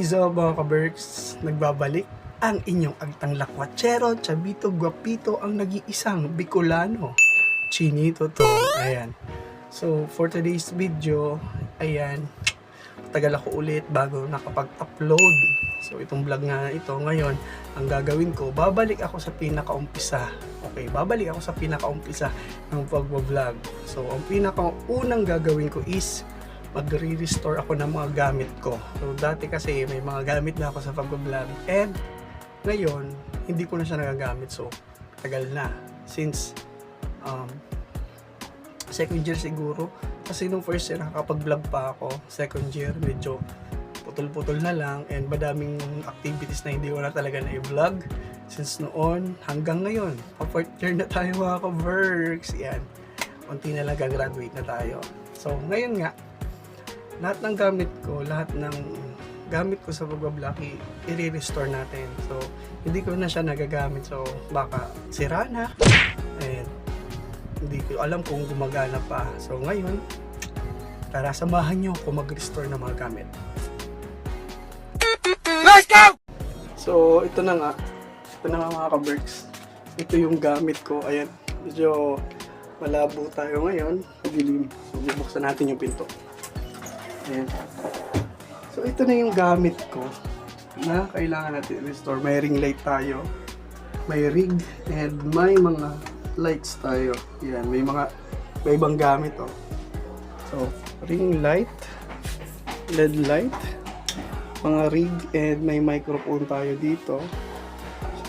is up mga ka-Berks, nagbabalik ang inyong agtang lakwatsero, chabito, guapito, ang nag-iisang Bicolano, Chinito to. Ayan. So, for today's video, ayan, tagal ako ulit bago nakapag-upload. So, itong vlog nga ito, ngayon, ang gagawin ko, babalik ako sa pinakaumpisa. Okay, babalik ako sa pinakaumpisa ng pag-vlog. So, ang pinakaunang gagawin ko is magre-restore ako ng mga gamit ko. So, dati kasi may mga gamit na ako sa pag-vlog and ngayon, hindi ko na siya nagagamit. So, tagal na. Since second year siguro. Kasi nung first year nakakapag-vlog pa ako. Second year, medyo putol-putol na lang and madaming activities na hindi ko na talaga na-vlog. Since noon hanggang ngayon, fourth year na tayo mga ka-Berks. Yan. Unti na lang gagraduate na tayo. So, ngayon nga, lahat ng gamit ko sa pag-vlog i-restore natin. So, hindi ko na siya nagagamit. So, baka sira na. And, hindi ko alam kung gumagana pa. So, ngayon, tara samahan nyo ako mag-restore ng mga gamit. Let's go! So, ito na nga. Ito na nga mga ka-Berks. Ito yung gamit ko. Ayan. Medyo malabo tayo ngayon. Madilim. So, bubuksan natin yung pinto. Ayan. So, ito na yung gamit ko na kailangan natin restore. May ring light tayo, may rig, and may mga lights tayo. Ayan, may ibang gamit oh. So, ring light, LED light, mga rig, and may microphone tayo dito.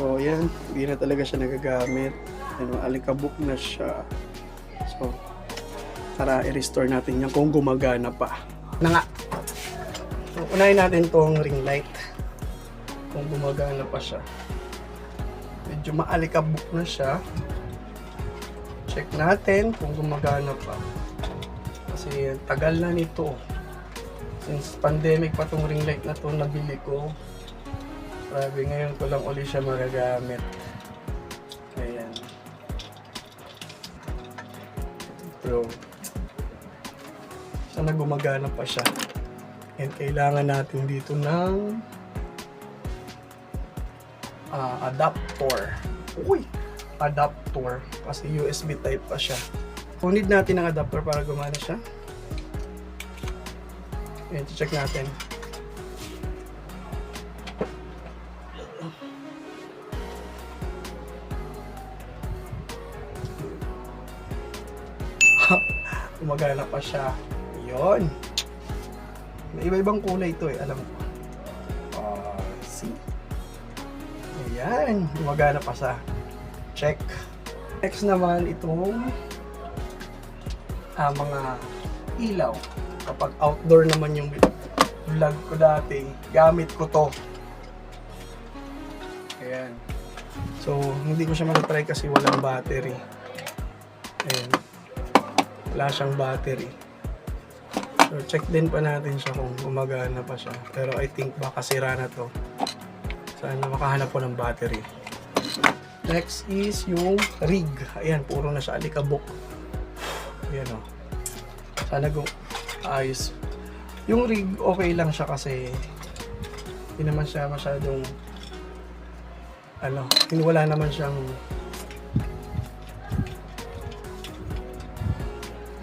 So, ayan, hindi na talaga siya nagagamit. Ayan, alikabok na siya. So, tara i-restore natin yan kung gumagana pa. Na nga. So, unahin natin tong ring light. Kung gumagana pa siya. Medyo maalikabok na siya. Check natin kung gumagana pa. Kasi tagal na nito. Since pandemic pa tong ring light na to nabili ko. Grabe, ngayon ko lang ulit siya magagamit. Ayan. Bro. Sana gumagana pa siya. And kailangan natin dito ng adapter. Uy! Adapter. Kasi USB type pa siya. Kung need natin ng adapter para gumana siya. Ayan, check natin. Gumagana pa siya. Yun. May iba-ibang kulay ito eh, alam ko. See? Ayan, gumagana pa siya. Check. Next naman itong mga ilaw. Kapag outdoor naman yung vlog ko dati, gamit ko to. Ayan. So, hindi ko siya matry kasi walang battery. Ayan. Wala siyang battery. So, check din pa natin siya kung gumagana pa siya. Pero I think baka sira na to. Sana makahanap ko ng battery. Next is yung rig. Ayan, puro na siya alikabok. Ayan o. Sana ayos. Yung rig, okay lang siya kasi hindi naman siya masyadong wala naman siyang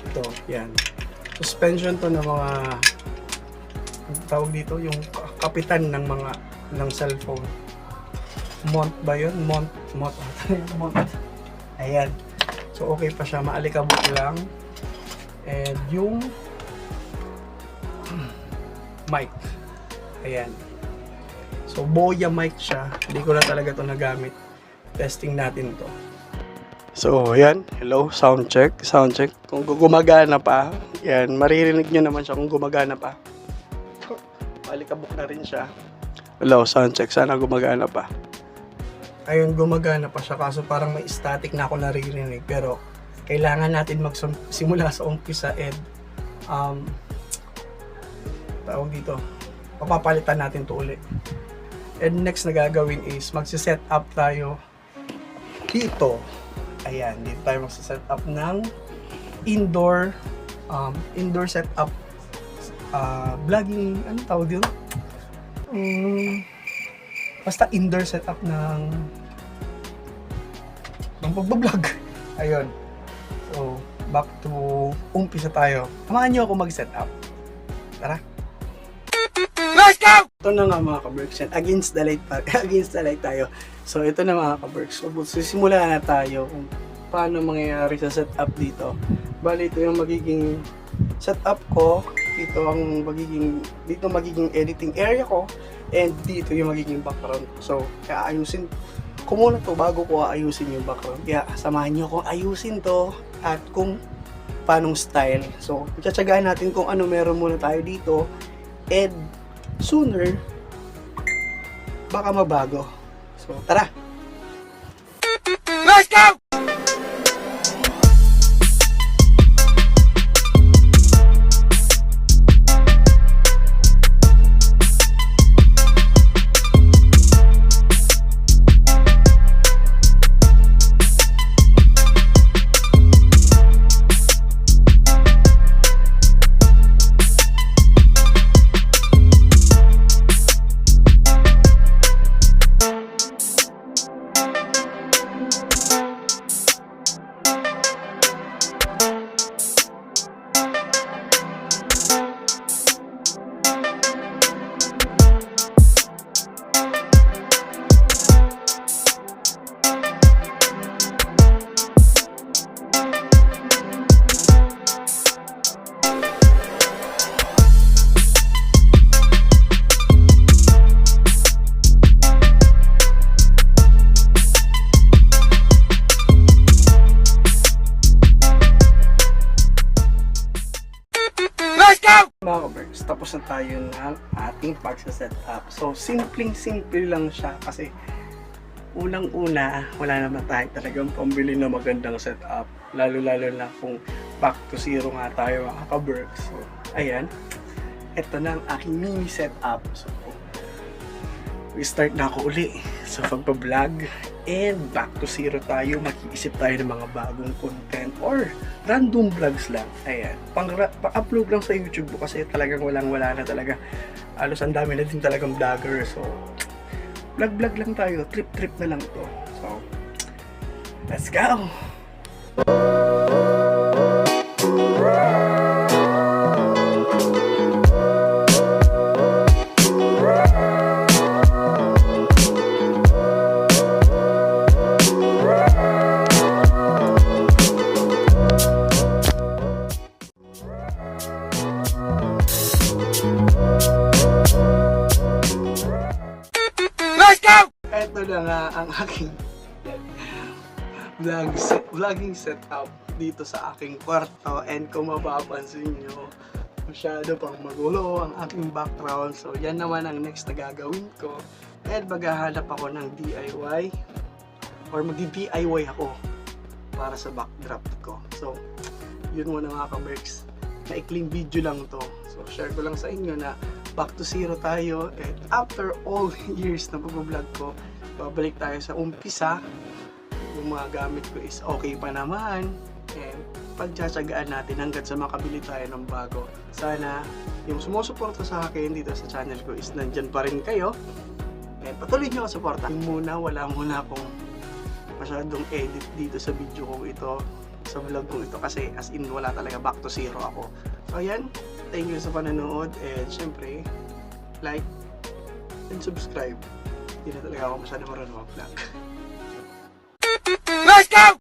ito, yan. Suspension to ng mga tawag dito, yung kapitan ng cellphone. Mount ba yun? Mount. Ayan. So, okay pa siya. Maalikabok lang. And yung mic. Ayan. So, Boya mic siya. Hindi ko na talaga ito nagamit. Testing natin to. So, ayan. Hello. Sound check. Sound check. Kung gumagana pa, yan. Maririnig nyo naman siya kung gumagana pa. Maalikabok na rin siya. Hello. Sound check. Sana gumagana pa. Ayun, gumagana pa siya. Kaso parang may static na ako naririnig. Pero, kailangan natin magsimula sa umpisa and tawag dito, papapalitan natin to ulit. And next na gagawin is magsiset up tayo dito. Ayan, dito tayo magsiset up ng indoor setup vlogging, ano tawag yun? basta indoor setup ng pagbablog. Ayun. So, back to umpisa tayo. Samahan niyo ako mag-setup. Tara. Let's go! Ito na nga mga ka-Berks. Against the light against the light tayo. So, ito na mga ka-Berks. So, simulan na tayo kung paano mangyayari sa setup dito. Bali, ito yung magiging setup ko. Dito magiging editing area ko. And dito yung magiging background. So, kaya ayusin ko muna to bago ko ayusin yung background. Kaya samahan nyo kung ayusin to at kung paanong style. So, tsatsagaan natin kung ano meron muna tayo dito. And sooner, baka mabago. So, tara! Let's go! Mga ka-Berks, tapos na tayo ng ating pagsa-setup. So, simple lang siya kasi unang-una, wala naman tayo talagang pambili na magandang setup. Lalo-lalo na kung back to zero nga tayo mga ka-Berks. So, ayan. Ito na ang aking mini setup. So, we start na ako uli sa pagpa-vlog. And back to zero tayo, mag-iisip tayo ng mga bagong content or random vlogs lang. Ayan, pang-upload lang sa YouTube ko kasi talagang walang-wala na talaga. Alos ang dami na din talagang vlogger. So, vlog lang tayo, trip na lang to. So, let's go! Ito na nga ang aking vlogging setup dito sa aking kwarto. And kung mapapansin nyo, masyado pang magulo ang aking background. So yan naman ang next na gagawin ko. And maghahanap ako ng DIY or magdi-DIY ako para sa backdrop ko. So yun muna mga ka-Berks. Naikling video lang to. So share ko lang sa inyo na back to zero tayo. And after all years na pag-vlog ko, babalik tayo sa umpisa. Yung mga gamit ko is okay pa naman. And pagtsatsagaan natin hanggang sa makabili tayo ng bago. Sana yung sumusuporta sa akin dito sa channel ko is nandyan pa rin kayo. And patuloy nyo ako suporta. Wala muna akong masyadong edit dito sa video ko ito, sa vlog ko ito, kasi as in wala talaga, back to zero ako. So ayan, thank you sa panonood. And syempre, like and subscribe. Hindi na talaga ako masyado marunong mag-vlog. Let's go!